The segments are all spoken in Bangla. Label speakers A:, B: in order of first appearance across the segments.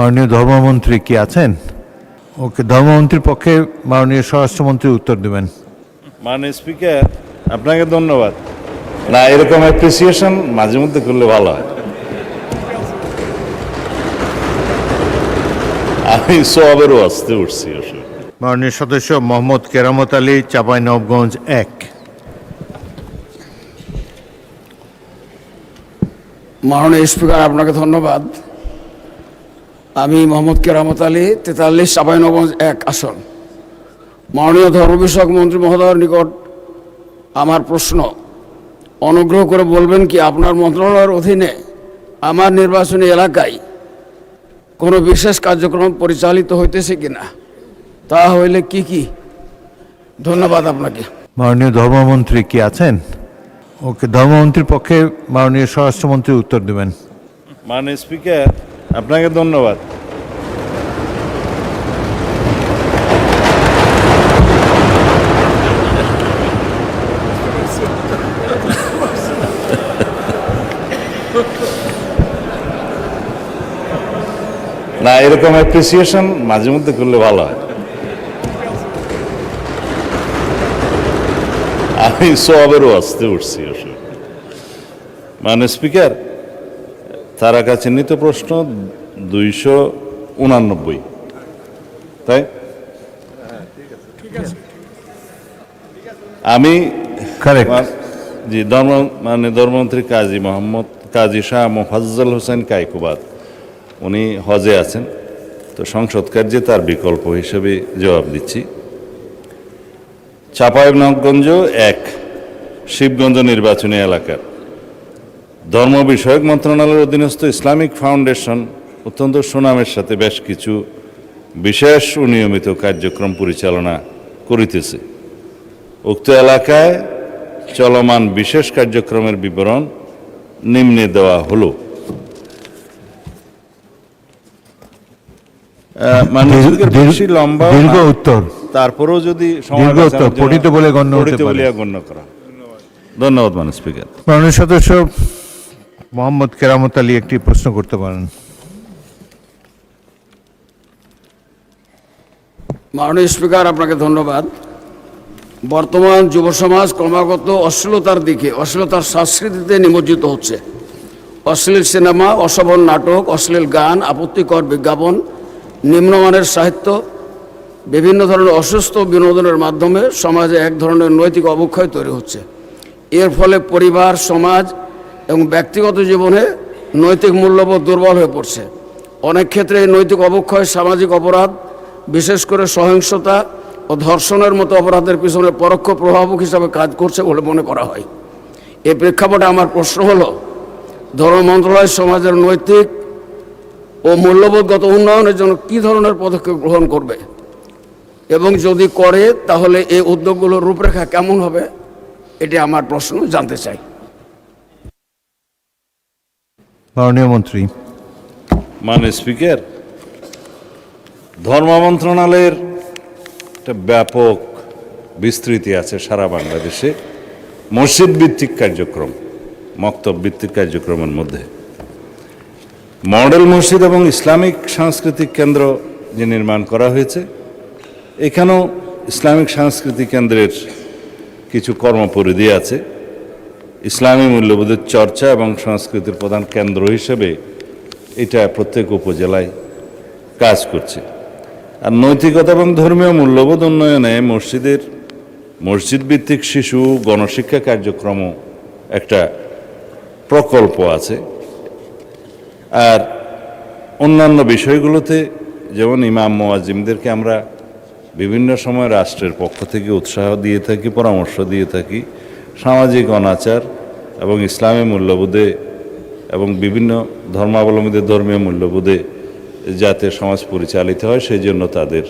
A: মাননীয় ধর্মমন্ত্রী কি আছেন? ওকে, ধর্মমন্ত্রীর পক্ষে মাননীয় স্বরাষ্ট্রমন্ত্রী উত্তর দেবেন।
B: মাননীয় স্পিকার, আপনাকে ধন্যবাদ। না, এরকম অ্যাপ্রিসিয়েশন মাঝে মধ্যে করলে ভালো হয়। আমি সবেরও আসতে উঠছি।
A: মাননীয় সদস্য মোহাম্মদ কেরামত আলী, চাঁপাইনবাবগঞ্জ 1।
C: মাননীয় স্পিকার, আপনাকে ধন্যবাদ। আমি মোহাম্মদ কেরামত আলী, 43, চাঁপাইনবাবগঞ্জ 1 আসন। মাননীয় ধর্ম বিষয়ক মন্ত্রী মহোদয়ের নিকট আমার প্রশ্ন, অনুগ্রহ করে বলবেন কি আপনার মন্ত্রণালয়ের অধীনে আমার নির্বাচনী এলাকায় কোনো বিশেষ কার্যক্রম পরিচালিত হইতেছে কিনা, তা হইলে কি কি? ধন্যবাদ আপনাকে।
A: মাননীয় ধর্মমন্ত্রী কি আছেন? ওকে, ধর্মমন্ত্রীর পক্ষে মাননীয় স্বরাষ্ট্রমন্ত্রী উত্তর দেবেন।
B: মাননীয় স্পিকার, আপনাকে ধন্যবাদ। না, এরকম অ্যাপ্রিসিয়েশন মাঝে মধ্যে করলে ভালো হয়। আমি সবেরও আসতে উঠছি। মাননীয় স্পিকার, তারা কাছে নিত প্রশ্ন 289, তাই আমি জি মাননীয় ধর্মমন্ত্রী কাজী শাহ মোফাজ্জল হোসেন কায়কোবাদ, উনি হজে আছেন, তো সংসদ কার্যে তার বিকল্প হিসেবে জবাব দিচ্ছি। চাঁপাইনবাবগঞ্জ 1 শিবগঞ্জ নির্বাচনী এলাকার ধর্ম বিষয়ক মন্ত্রণালয়ের অধীনস্থ ইসলামিক ফাউন্ডেশন অত্যন্ত সুনামের সাথে বেশ কিছু বিশেষ ও নিয়মিত কার্যক্রম পরিচালনা করিতেছে। উক্ত এলাকায় চলমান বিশেষ কার্যক্রমের বিবরণ নিম্নে দেওয়া হলো। বেশি লম্বা
A: দীর্ঘ উত্তর,
B: তারপরেও যদি
A: পঠিত বলে গণ্য
B: করা। ধন্যবাদ মাননীয় স্পিকার।
A: মাননীয় সদস্য মোহাম্মদ কেরামত আলী একটি প্রশ্ন করতে পারেন।
C: মাননীয় স্পিকার, আপনাকে ধন্যবাদ। বর্তমান যুব সমাজ ক্রমাগত অশ্লীলতার সংস্কৃতিতে নিমজ্জিত হচ্ছে। অশ্লীল সিনেমা, অশোভন নাটক, অশ্লীল গান, আপত্তিকর বিজ্ঞাপন, নিম্নমানের সাহিত্য, বিভিন্ন ধরনের অসুস্থ বিনোদনের মাধ্যমে সমাজে এক ধরনের নৈতিক অবক্ষয় তৈরি হচ্ছে। এর ফলে পরিবার, সমাজ এবং ব্যক্তিগত জীবনে নৈতিক মূল্যবোধ দুর্বল হয়ে পড়ছে। অনেক ক্ষেত্রে এই নৈতিক অবক্ষয় সামাজিক অপরাধ, বিশেষ করে সহিংসতা ও ধর্ষণের মতো অপরাধের পিছনে পরোক্ষ প্রভাবক হিসাবে কাজ করছে বলে মনে করা হয়। এই প্রেক্ষাপটে আমার প্রশ্ন হলো, ধর্ম মন্ত্রণালয় সমাজের নৈতিক ও মূল্যবোধগত উন্নয়নের জন্য কী ধরনের পদক্ষেপ গ্রহণ করবে, এবং যদি করে তাহলে এই উদ্যোগগুলোর রূপরেখা কেমন হবে, এটি আমার প্রশ্ন, জানতে চাই।
A: মাননীয় মন্ত্রী।
B: মাননীয় স্পিকার, ধর্ম মন্ত্রণালয়ের একটা ব্যাপক বিস্তৃতি আছে সারা বাংলাদেশে মসজিদ ভিত্তিক কার্যক্রম, মক্তব ভিত্তিক কার্যক্রমের মধ্যে মডেল মসজিদ এবং ইসলামিক সাংস্কৃতিক কেন্দ্র যে নির্মাণ করা হয়েছে, এখানেও ইসলামিক সাংস্কৃতিক কেন্দ্রের কিছু কর্মপরিধি আছে। ইসলামী মূল্যবোধের চর্চা এবং সংস্কৃতির প্রধান কেন্দ্র হিসেবে এটা প্রত্যেক উপজেলায় কাজ করছে। আর নৈতিকতা এবং ধর্মীয় মূল্যবোধ উন্নয়নে মসজিদ ভিত্তিক শিশু গণশিক্ষা কার্যক্রমও একটা প্রকল্প আছে। আর অন্যান্য বিষয়গুলোতে যেমন ইমাম মুয়াজ্জিমদেরকে আমরা বিভিন্ন সময় রাষ্ট্রের পক্ষ থেকে উৎসাহ দিয়ে থাকি, পরামর্শ দিয়ে থাকি, সামাজিক অনাচার এবং ইসলামী মূল্যবোধে এবং বিভিন্ন ধর্মাবলম্বীদের ধর্মীয় মূল্যবোধে যাতে সমাজ পরিচালিত হয় সেই জন্য তাদের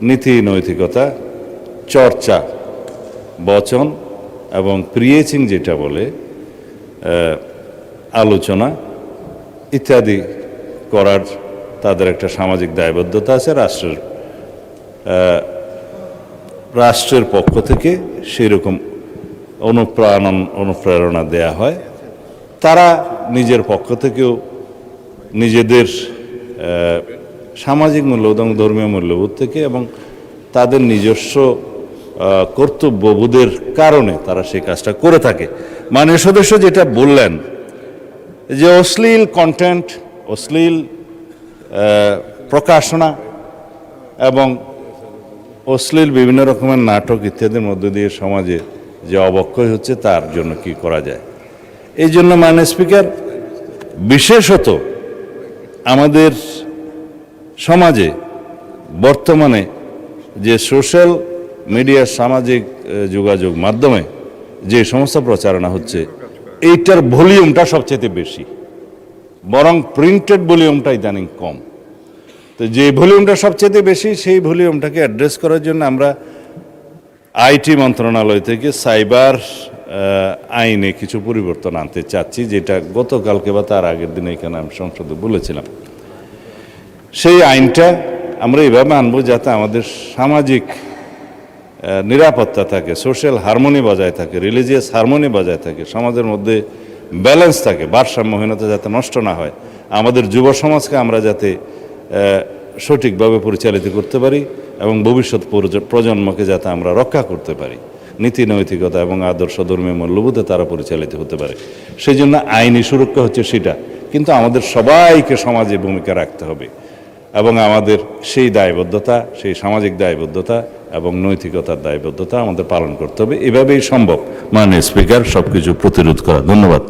B: নীতি নৈতিকতা চর্চা, বচন এবং প্রিয়েচিং যেটা বলে আলোচনা ইত্যাদি করার তাদের একটা সামাজিক দায়বদ্ধতা আছে। রাষ্ট্রের পক্ষ থেকে সেই রকম অনুপ্রেরণা দেয়া হয়। তারা নিজের পক্ষ থেকেও নিজেদের সামাজিক মূল্যবোধ এবং ধর্মীয় মূল্যবোধ থেকে এবং তাদের নিজস্ব কর্তব্যবোধের কারণে তারা সেই কাজটা করে থাকে। মাননীয় সদস্য যেটা বললেন যে অশ্লীল কন্টেন্ট, অশ্লীল প্রকাশনা এবং অশ্লীল বিভিন্ন রকমের নাটক ইত্যাদির মধ্য দিয়ে সমাজে যে অবক্ষয় হচ্ছে তার জন্য কি করা যায়। এই জন্য মাননীয় স্পিকার, বিশেষত আমাদের সমাজে বর্তমানে যে সোশ্যাল মিডিয়া, সামাজিক যোগাযোগ মাধ্যমে যে সমস্ত প্রচারণা হচ্ছে এইটার ভলিউমটা সবচেয়ে বেশি, বরং প্রিন্টেড ভলিউমটা ইদানিং কম। তো যে ভলিউমটা সবচেয়ে বেশি সেই ভলিউমটাকে অ্যাড্রেস করার জন্য আমরা আইটি মন্ত্রণালয় থেকে সাইবার আইনে কিছু পরিবর্তন আনতে চাচ্ছি, যেটা গতকালকে বা তার আগের দিনে এখানে আমি সংসদে বলেছিলাম। সেই আইনটা আমরা এভাবে আনবো যাতে আমাদের সামাজিক নিরাপত্তা থাকে, সোশ্যাল হারমোনি বজায় থাকে, রিলিজিয়াস হারমোনি বজায় থাকে, সমাজের মধ্যে ব্যালেন্স থাকে, ভারসাম্যহীনতা যাতে নষ্ট না হয়, আমাদের যুব সমাজকে আমরা যাতে সঠিকভাবে পরিচালিত করতে পারি এবং ভবিষ্যৎ প্রজন্মকে যাতে আমরা রক্ষা করতে পারি, নীতি নৈতিকতা এবং আদর্শ ধর্মীয় মূল্যবোধে তারা পরিচালিত হতে পারে। সেই জন্য আইনি সুরক্ষা হচ্ছে সেটা, কিন্তু আমাদের সবাইকে সমাজে ভূমিকা রাখতে হবে এবং আমাদের সেই দায়বদ্ধতা, সেই সামাজিক দায়বদ্ধতা এবং নৈতিকতার দায়বদ্ধতা আমাদের পালন করতে হবে। এভাবেই সম্ভব মাননীয় স্পিকার সবকিছু প্রতিরোধ করা। ধন্যবাদ।